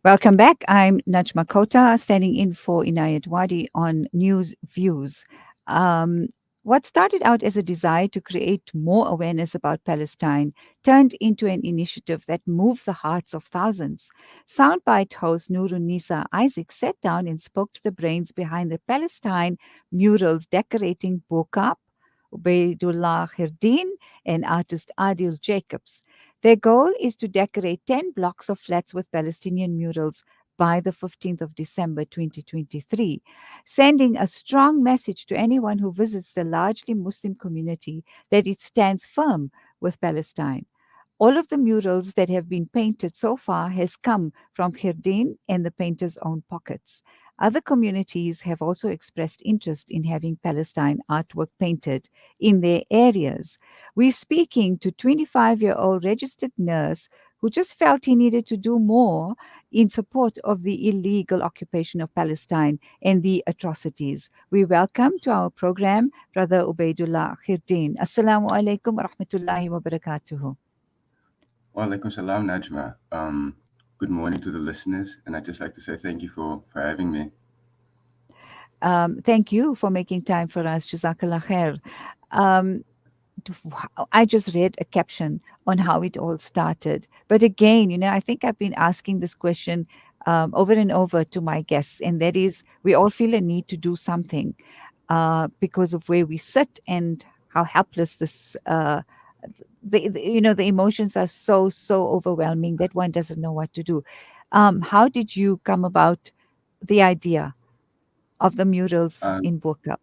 Welcome back. I'm Najma Kota, standing in for Inayat Wadi on News Views. Um, what started out as a desire to create more awareness about Palestine turned into an initiative that moved the hearts of thousands. Soundbite host Nurunisa Isaac sat down and spoke to the brains behind the Palestine murals decorating Bokaap, Obeidullah Gierdien, and artist Adil Jacobs. Their goal is to decorate 10 blocks of flats with Palestinian murals by the 15th of December 2023, sending a strong message to anyone who visits the largely Muslim community that it stands firm with Palestine. All of the murals that have been painted so far has come from Girdien and the painter's own pockets. Other communities have also expressed interest in having Palestine artwork painted in their areas. We're speaking to 25-year-old registered nurse who just felt he needed to do more in support of the illegal occupation of Palestine and the atrocities. We welcome to our program Brother Obeidullah Gierdien. Assalamu alaikum wa rahmatullahi wa barakatuhu. Wa alaikum salam, Najma. Good morning to the listeners, and I'd just like to say thank you for having me. Thank you for making time for us. Jazakallah khair. Um, I just read a caption on how it all started. But again, I think I've been asking this question over and over to my guests, and that is we all feel a need to do something because of where we sit and how helpless the emotions are so overwhelming that one doesn't know what to do. How did you come about the idea of the murals Uh, in Bokaap?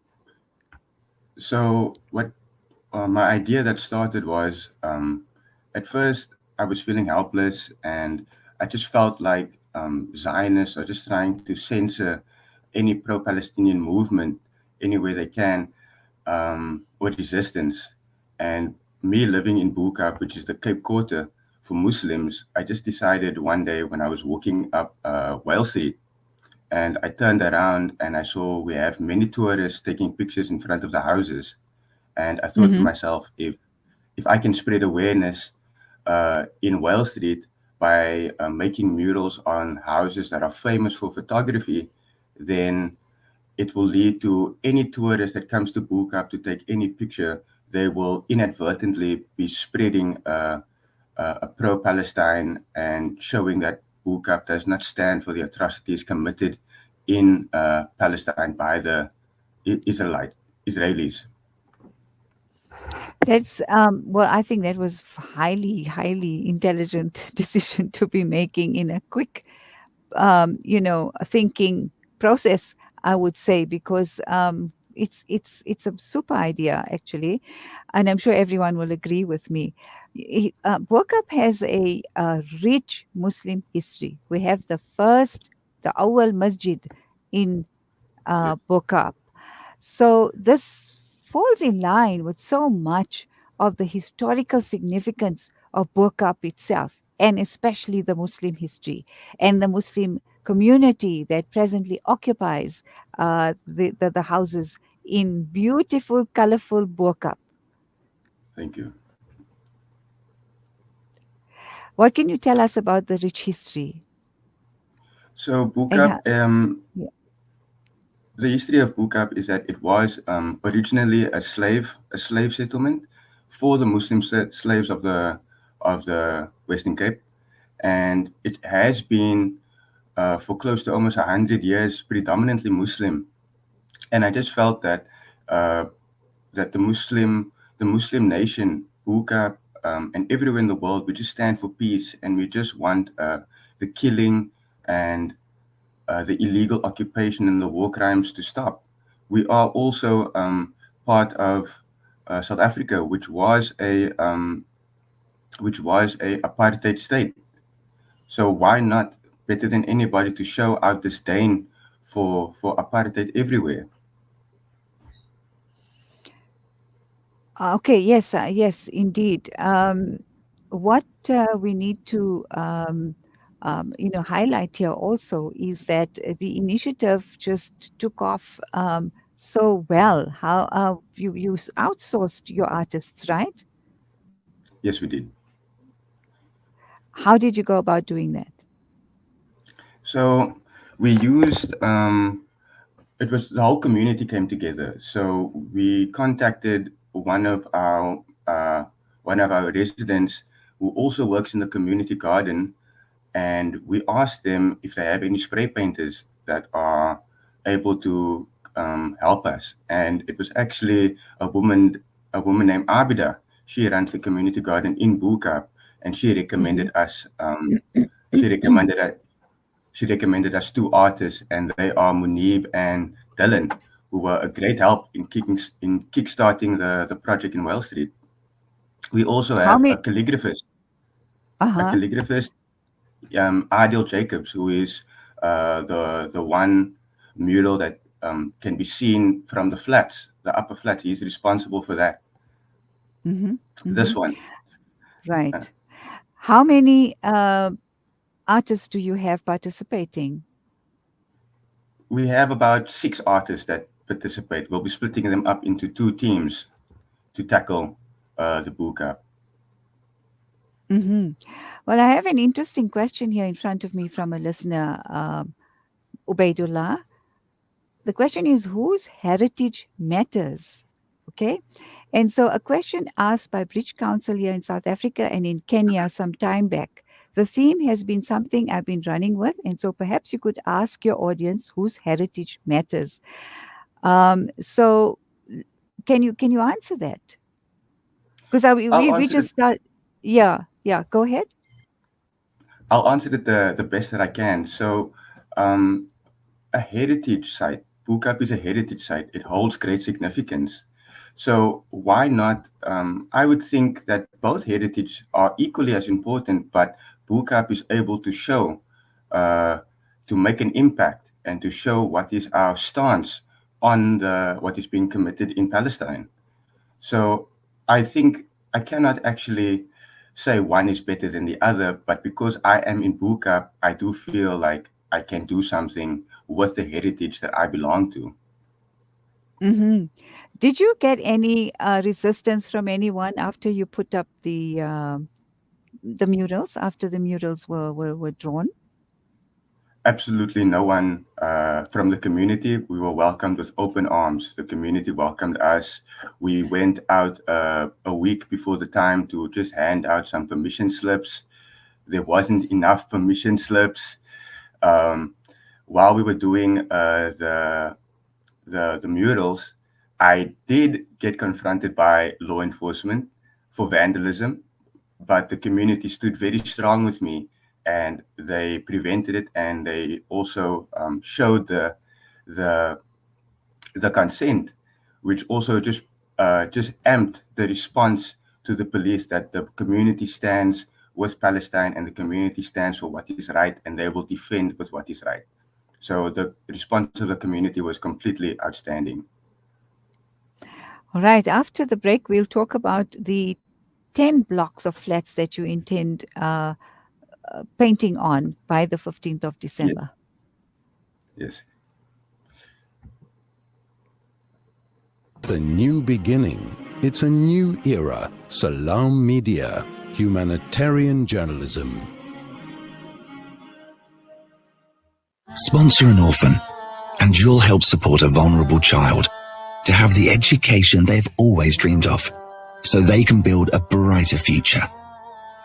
so, what my idea that started was at first I was feeling helpless, and I just felt like Zionists are just trying to censor any pro-Palestinian movement anywhere they can, or resistance. And me living in Bokaap, which is the Cape Quarter for Muslims, I just decided one day when I was walking up Wall Street, and I turned around and I saw we have many tourists taking pictures in front of the houses. And I thought to Mm-hmm. myself, if I can spread awareness in Wall Street by making murals on houses that are famous for photography, then it will lead to any tourist that comes to Bokaap to take any picture. They will inadvertently be spreading a pro-Palestine and showing that Bokaap does not stand for the atrocities committed in Palestine by the Israelis. That's well, I think that was highly intelligent decision to be making in a quick, thinking process. I would say because it's a super idea actually, and I'm sure everyone will agree with me. Bokaap has a rich Muslim history. We have the Awal Masjid in Yes. Bokaap. So this falls in line with so much of the historical significance of Bokaap itself, and especially the Muslim history and the Muslim community that presently occupies the houses in beautiful, colorful Bokaap. Thank you. What can you tell us about the rich history? So And Bokaap, yeah. the history of Bokaap is that it was originally a slave settlement for the Muslim slaves of the Western Cape, and it has been for close to almost 100 years predominantly Muslim. And I just felt that uh, that the Muslim nation, Bokaap, and everywhere in the world, we just stand for peace, and we just want the killing and the illegal occupation and the war crimes to stop. We are also part of South Africa, which was a apartheid state. So why not better than anybody to show our disdain for apartheid everywhere? Okay, yes, yes, indeed. What we need to highlight here also is that the initiative just took off so well. How you outsourced your artists, right? Yes, we did. How did you go about doing that? So we used it was the whole community came together. So we contacted one of our residents who also works in the community garden, and we asked them if they have any spray painters that are able to help us. And it was actually a woman named Abida. She runs the community garden in Bokaap, and she Hmm. recommended us. She recommended us. She recommended us two artists, and they are Munib and Dylan, who were a great help in kickstarting the project in Wall Street. We also How have many? a Uh-huh. calligraphist, Adil Jacobs, who is the one mural that can be seen from the flats, the upper flats. He's responsible for that. Mm-hmm. Mm-hmm. This one. Uh, Right. How many artists do you have participating? we have about 6 artists that participate. We'll be splitting them up into 2 teams to tackle the Buka. Mm-hmm. Well, I have an interesting question here in front of me from a listener, Ubaidullah. The question is, whose heritage matters? Okay. And so, a question asked by Bridge Council here in South Africa and in Kenya some time back. The theme has been something I've been running with. And so, perhaps you could ask your audience whose heritage matters. So, can you answer that? Because I'll we answer just it. start. Yeah, yeah. Go ahead. I'll answer it the best that I can. So, um, a heritage site. Bokaap is a heritage site. It holds great significance. So why not? I would think that both heritage are equally as important, but Bokaap is able to show, uh, to make an impact and to show what is our stance on what is being committed in Palestine. So I think I cannot actually say one is better than the other, but because I am in Bokaap, I do feel like I can do something with the heritage that I belong to. Hmm. Did you get any resistance from anyone after you put up the murals? After the murals were drawn? Absolutely no one from the community. We were welcomed with open arms. The community welcomed us. We went out a week before the time to just hand out some permission slips. There wasn't enough permission slips. Um, while we were doing the murals, I did get confronted by law enforcement for vandalism, but the community stood very strong with me, and they prevented it, and they also showed the the consent, which also just amped the response to the police that the community stands with Palestine and the community stands for what is right, and they will defend with what is right. So the response of the community was completely outstanding. All right. After the break, we'll talk about the 10 blocks of flats that you intend painting on by the 15th of Yes, December. yes. It's a new beginning. It's a new era. Salam Media, humanitarian journalism. Sponsor an orphan, and you'll help support a vulnerable child to have the education they've always dreamed of, so they can build a brighter future.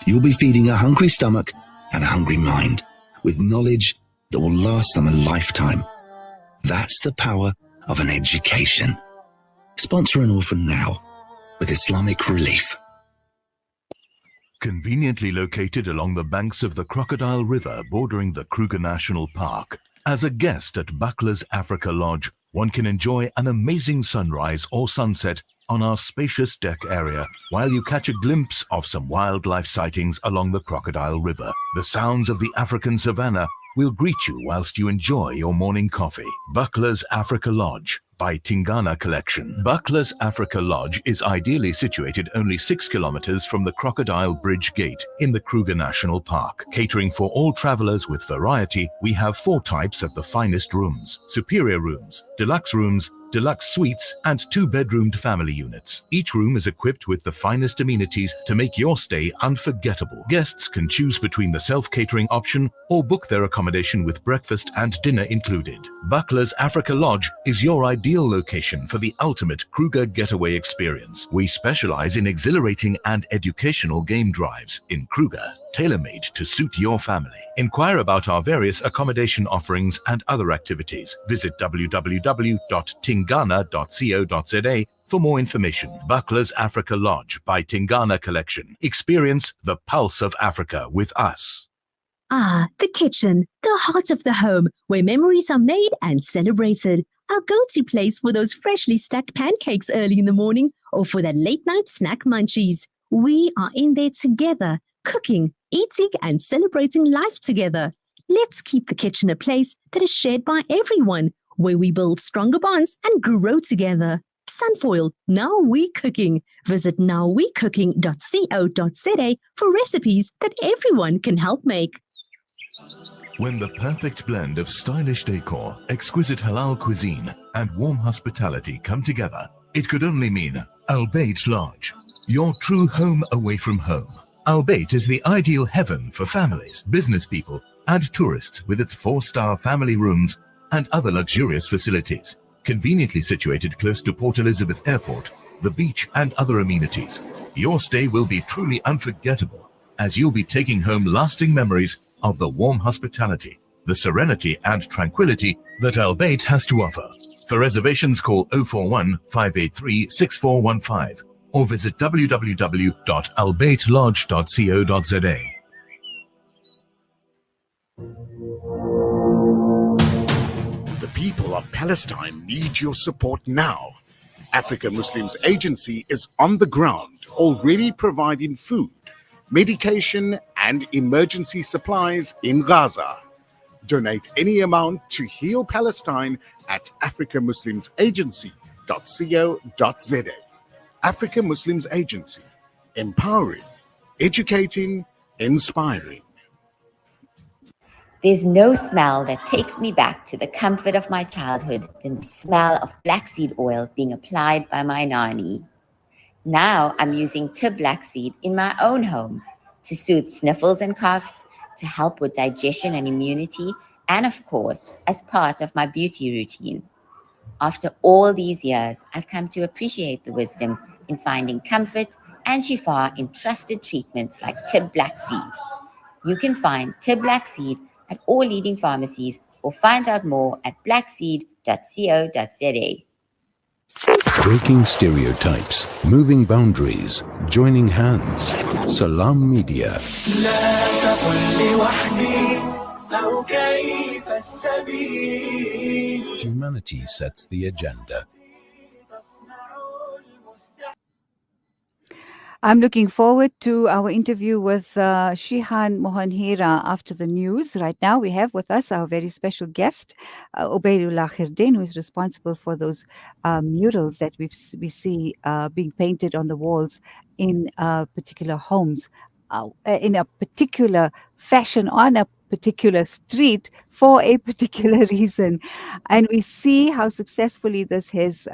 You'll be feeding a hungry stomach and a hungry mind with knowledge that will last them a lifetime. That's the power of an education. Sponsor an orphan now with Islamic Relief. Conveniently located along the banks of the Crocodile River bordering the Kruger National Park. As a guest at Buckler's Africa Lodge, one can enjoy an amazing sunrise or sunset on our spacious deck area while you catch a glimpse of some wildlife sightings along the Crocodile River. The sounds of the African savanna will greet you whilst you enjoy your morning coffee. Buckler's Africa Lodge, by Tingana Collection. Buckler's Africa Lodge is ideally situated only 6 kilometers from the Crocodile Bridge Gate in the Kruger National Park. Catering for all travelers with variety, we have 4 types of the finest rooms: superior rooms, deluxe suites, and 2-bedroomed family units. Each room is equipped with the finest amenities to make your stay unforgettable. Guests can choose between the self-catering option or book their accommodation with breakfast and dinner included. Buckler's Africa Lodge is your ideal location for the ultimate Kruger getaway experience. We specialize in exhilarating and educational game drives in Kruger, tailor-made to suit your family. Inquire about our various accommodation offerings and other activities. Visit www.tingana.co.za for more information. Buckler's Africa Lodge by Tingana Collection. Experience the pulse of Africa with us. Ah, the kitchen, the heart of the home, where memories are made and celebrated. Our go-to place for those freshly stacked pancakes early in the morning or for that late-night snack munchies. We are in there together, cooking, eating and celebrating life together. Let's keep the kitchen a place that is shared by everyone, where we build stronger bonds and grow together. Sunfoil, Now We Cooking. Visit nowwecooking.co.za for recipes that everyone can help make. When the perfect blend of stylish decor, exquisite halal cuisine, and warm hospitality come together, it could only mean Al Bayt Lodge, your true home away from home. Al Bayt is the ideal heaven for families, business people, and tourists, with its 4-star family rooms and other luxurious facilities. Conveniently situated close to Port Elizabeth Airport, the beach, and other amenities, your stay will be truly unforgettable, as you'll be taking home lasting memories of the warm hospitality, the serenity and tranquility that Al Bayt has to offer. For reservations, call 041 583 6415 or visit www.albaytlodge.co.za. The people of Palestine need your support now. Africa Muslims Agency is on the ground, already providing food, medication, and emergency supplies in Gaza. Donate any amount to Heal Palestine at africamuslimsagency.co.za. Africa Muslims Agency, empowering, educating, inspiring. There's no smell that takes me back to the comfort of my childhood than the smell of blackseed oil being applied by my nanny. Now I'm using Tib Blackseed in my own home to soothe sniffles and coughs, to help with digestion and immunity, and of course, as part of my beauty routine. After all these years, I've come to appreciate the wisdom in finding comfort and shifa in trusted treatments like Tib Blackseed. You can find Tib Blackseed at all leading pharmacies or find out more at blackseed.co.za. Breaking stereotypes, moving boundaries, joining hands. Salam Media. Humanity sets the agenda. I'm looking forward to our interview with Shihan Mohanhira after the news. Right now, we have with us our very special guest, Obeidullah Gierdien, who is responsible for those murals that we see being painted on the walls in particular homes, in a particular fashion, on a particular street for a particular reason. And we see how successfully this has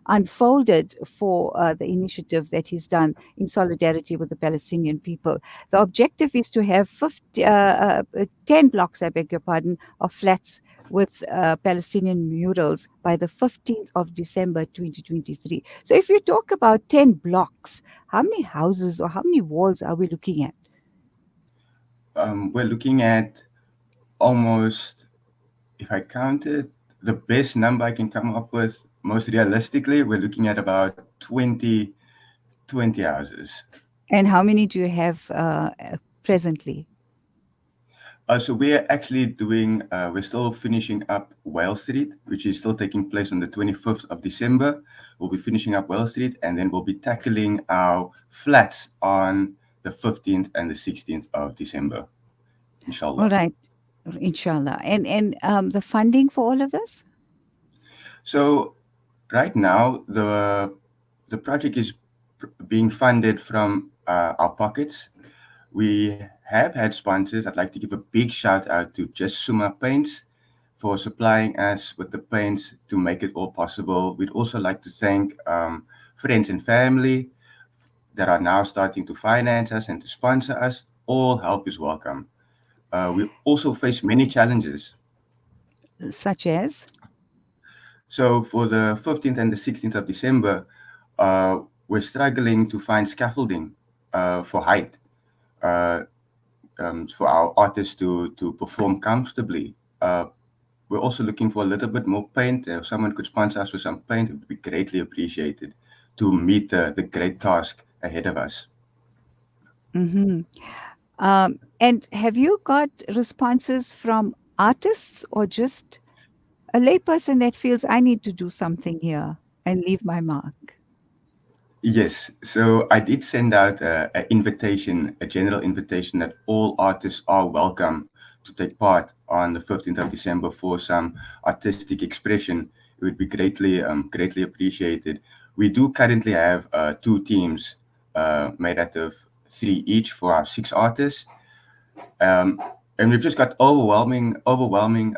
unfolded for the initiative that he's done in solidarity with the Palestinian people. The objective is to have 10 blocks, I beg your pardon, of flats with Palestinian murals by the 15th of December 2023. So if you talk about 10 blocks, how many houses or how many walls are we looking at? We're looking at almost, if I counted, the best number I can come up with, most realistically, we're looking at about 20 houses. And how many do you have presently? So we're actually doing, we're still finishing up Wales Street, which is still taking place on the 25th of December. We'll be finishing up Wales Street, and then we'll be tackling our flats on the 15th and the 16th of December, inshallah. All right, inshallah. And the funding for all of this? So right now, the project is being funded from our pockets. We have had sponsors. I'd like to give a big shout out to Just Suma Paints for supplying us with the paints to make it all possible. We'd also like to thank friends and family that are now starting to finance us and to sponsor us. All help is welcome. We also face many challenges. Such as? So for the 15th and the 16th of December, we're struggling to find scaffolding for height. For our artists to perform comfortably. We're also looking for a little bit more paint. If someone could sponsor us with some paint, it would be greatly appreciated to meet the great task ahead of us. Mm-hmm. And have you got responses from artists or just a layperson that feels I need to do something here and leave my mark? Yes, so I did send out an invitation, a general invitation that all artists are welcome to take part on the 15th of December for some artistic expression. It would be greatly appreciated. We do currently have 2 teams made out of 3 each for our 6 artists. And we've just got overwhelming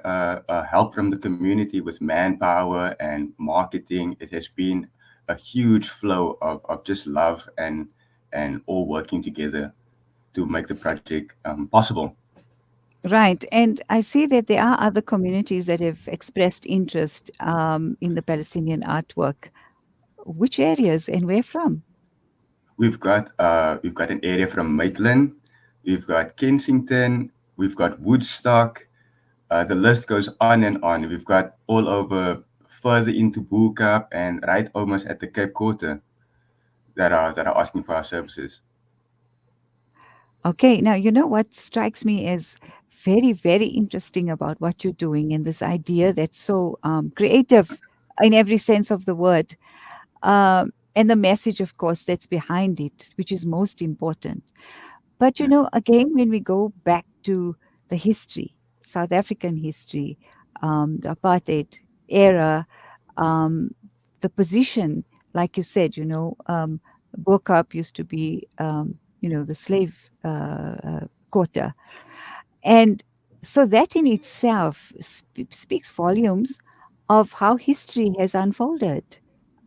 help from the community with manpower and marketing. It has been a huge flow of just love and all working together to make the project possible. Right. And I see that there are other communities that have expressed interest in the Palestinian artwork. Which areas and where from? We've got an area from Maitland, we've got Kensington, we've got Woodstock. The list goes on and on. We've got all over further into Bokaap and right almost at the Cape Quarter that are asking for our services. Okay. Now, you know what strikes me as very, very interesting about what you're doing and this idea that's so creative in every sense of the word. And the message, of course, that's behind it, which is most important. But, you know, again, when we go back to the history, South African history, the apartheid era, the position, like you said, Bokaap used to be, the slave quarter. And so that in itself speaks volumes of how history has unfolded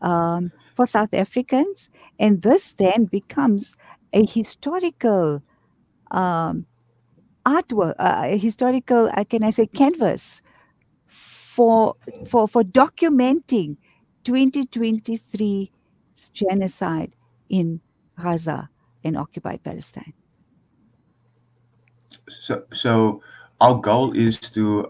for South Africans. And this then becomes a historical um, artwork, a historical, can I say, canvas for documenting 2023's genocide in Gaza and occupied Palestine. So our goal is to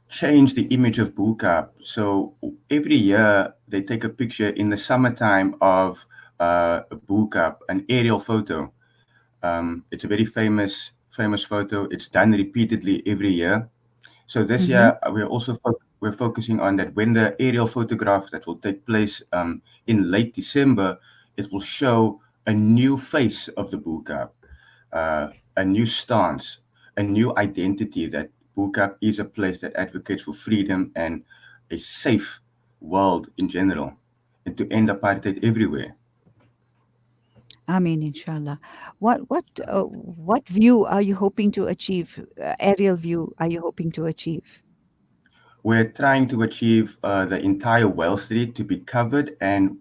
change the image of Bokaap. So every year they take a picture in the summertime of Bokaap, an aerial photo. It's a very famous photo. It's done repeatedly every year. So this year we're focusing on that. When the aerial photograph that will take place in late December, it will show a new face of the Bokaap, a new stance, a new identity that Bokaap is a place that advocates for freedom and a safe world in general, and to end apartheid everywhere. I mean, inshallah. What view are you hoping to achieve? Aerial view are you hoping to achieve? We're trying to achieve the entire Well Street to be covered, and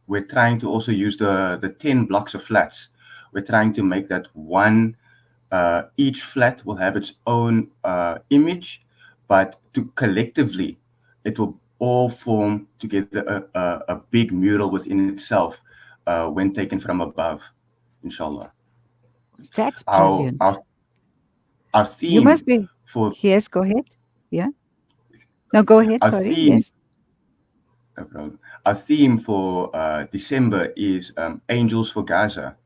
we're trying to also use the 10 blocks of flats. We're trying to make that one, each flat will have its own image, but collectively, it will all form together a big mural within itself when taken from above, inshallah. That's Our, brilliant. our, our You theme must be. for Yes, go ahead. Yeah. No, go ahead. our Sorry. theme Yes. No problem. Our theme for December is Angels for Gaza.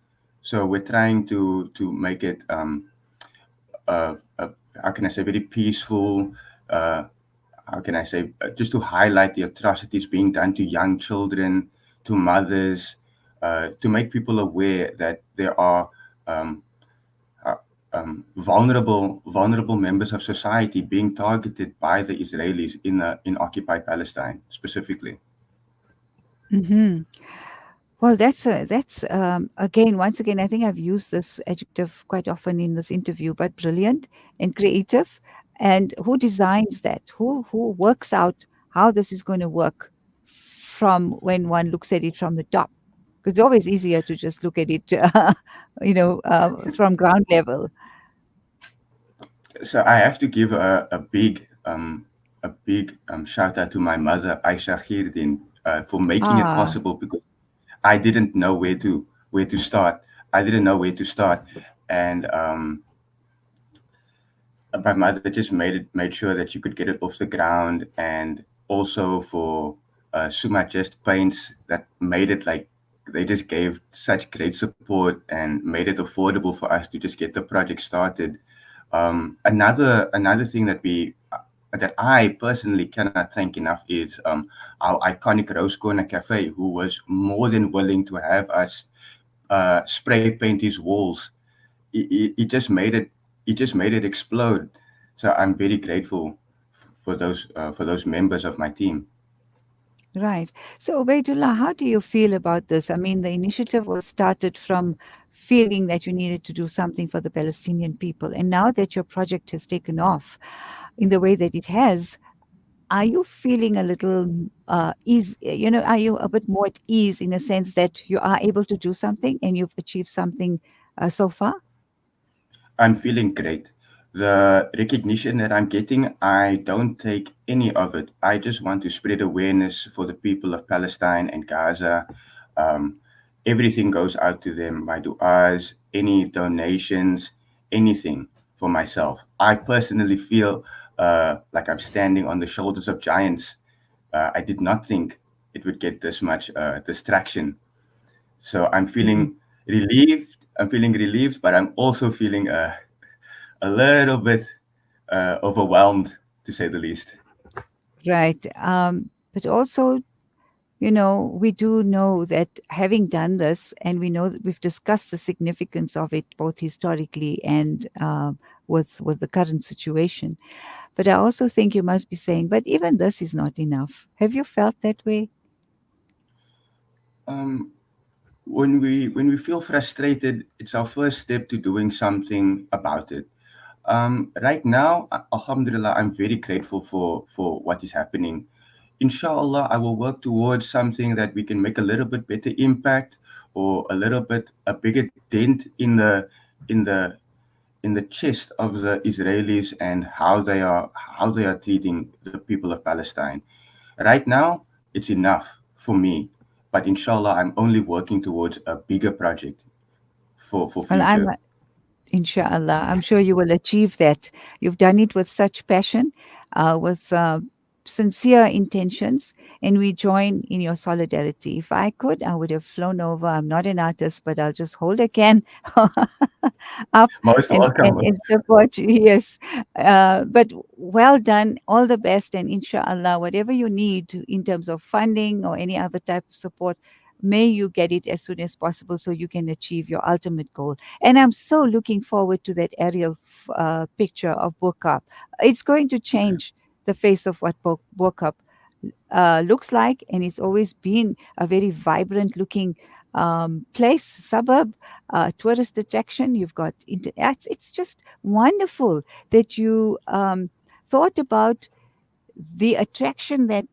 So we're trying to make it how can I say, very peaceful. How can I say, just to highlight the atrocities being done to young children, to mothers, to make people aware that there are vulnerable members of society being targeted by the Israelis in occupied Palestine specifically. Hmm. Well, again, once again, I think I've used this adjective quite often in this interview, but brilliant and creative. And who designs that? Who works out how this is going to work from when one looks at it from the top? Because it's always easier to just look at it, from ground level. So I have to give a big shout out to my mother, Aisha Gierdien, for making it Ah, possible because I didn't know where to start. I didn't know where to start, and my mother just made sure that you could get it off the ground, and also for Suma Just Paints that made it like they just gave such great support and made it affordable for us to just get the project started. Another thing that I personally cannot thank enough is our iconic Rose Corner Cafe, who was more than willing to have us spray paint his walls. He just made it explode. So I'm very grateful for those members of my team. right. So, Ubaidullah, how do you feel about this? I mean, the initiative was started from feeling that you needed to do something for the Palestinian people. And now that your project has taken off in the way that it has, are you feeling a little are you a bit more at ease in a sense that you are able to do something and you've achieved something so far? I'm feeling great. The recognition that I'm getting, I don't take any of it. I just want to spread awareness for the people of Palestine and Gaza. Um, Everything goes out to them. My du'as, any donations, anything for myself. I personally feel like I'm standing on the shoulders of giants. I did not think it would get this much distraction. So I'm Mhm. feeling relieved. I'm feeling relieved, but I'm also feeling a little bit overwhelmed, to say the least. Right. But also, we do know that having done this, and we know that we've discussed the significance of it both historically and with the current situation. But I also think you must be saying, but even this is not enough. Have you felt that way? Um, when we feel frustrated, it's our first step to doing something about it. Right now, Alhamdulillah, I'm very grateful for what is happening. Inshallah, I will work towards something that we can make a little bit better impact or a bigger dent in the in the chest of the Israelis and how they are treating the people of Palestine. Right now, it's enough for me, but inshallah, I'm only working towards a bigger project for Well, I'm future. Inshallah, I'm sure you will achieve that. You've done it with such passion, with sincere intentions, and we join in your solidarity. If I could, I would have flown over. I'm not an artist, but I'll just hold a can up Most and, and, welcome. and support you. Yes. But well done. All the best. And inshallah, whatever you need in terms of funding or any other type of support, may you get it as soon as possible so you can achieve your ultimate goal. And I'm so looking forward to that aerial picture of Bokaap. It's going to Okay. change the face of what Bokaap looks like, and it's always been a very vibrant looking place, suburb, tourist attraction. You've got it's just wonderful that you thought about the attraction that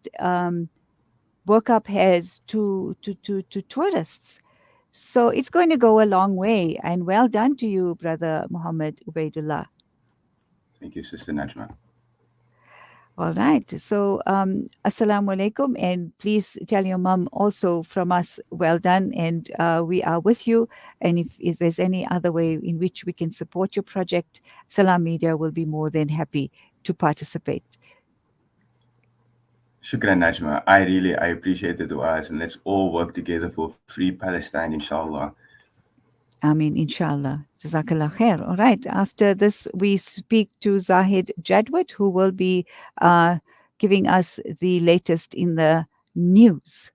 Bokaap has to tourists. So it's going to go a long way. And well done to you, Brother Mohammed Obeidullah. Thank you, Sister Najma. All right. So, Assalamu alaikum. And please tell your mom also from us, well done. And we are with you. And if there's any other way in which we can support your project, Salam Media will be more than happy to participate. Shukran, Najma. I appreciate the du'as, and let's all work together for free Palestine, inshallah. Amin, inshallah. Jazakallah khair. All right. After this, we speak to Zahid Jadwat, who will be giving us the latest in the news.